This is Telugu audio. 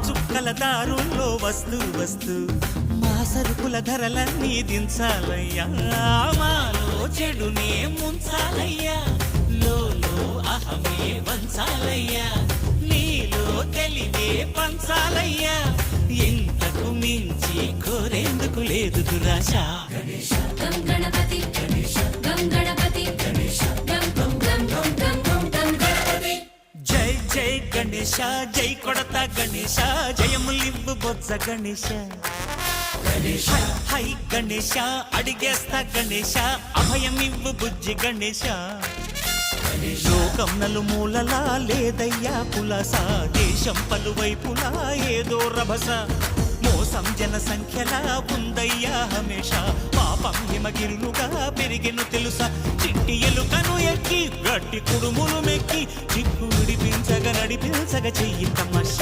చుక్కల దారుల్లో వస్తూ వస్తూ మా సరుకుల ధరలన్నీ దించాలయ్యా, మాలో చెడునే ముంచాలయ్యా, లోలో అహమే వంచాలయ్యా, నీలో తెలివే పంచాలయ్యా, ఇంతకు మించి కోరేందుకు లేదు దురాశ. గం గణపతి గం గణపతి గం గం గం గం గం గం గణపతి. జై జై గణేశ, జై కొడత గణేశ, జయములివ్వు బొజ్జ గణేశ. హై హై గణేశ, అడిగేస్తా గణేశ, అభయమివ్వు బుజ్జి గణేశ. లోకం నలుమూలలా లేదయ్యా పులస, దేశం పలువైపులా ఏదో రభస, మోసం జన సంఖ్యలా ఉందయ్యా హమేష, పాపం హిమగిరులుగా పెరిగెను తెలుసా, చిట్టి ఎలుకను ఎక్కి గట్టి కుడుములు మెక్కి చిక్కు విడిపించగ నడిపించగ చెయ్యి తమశ.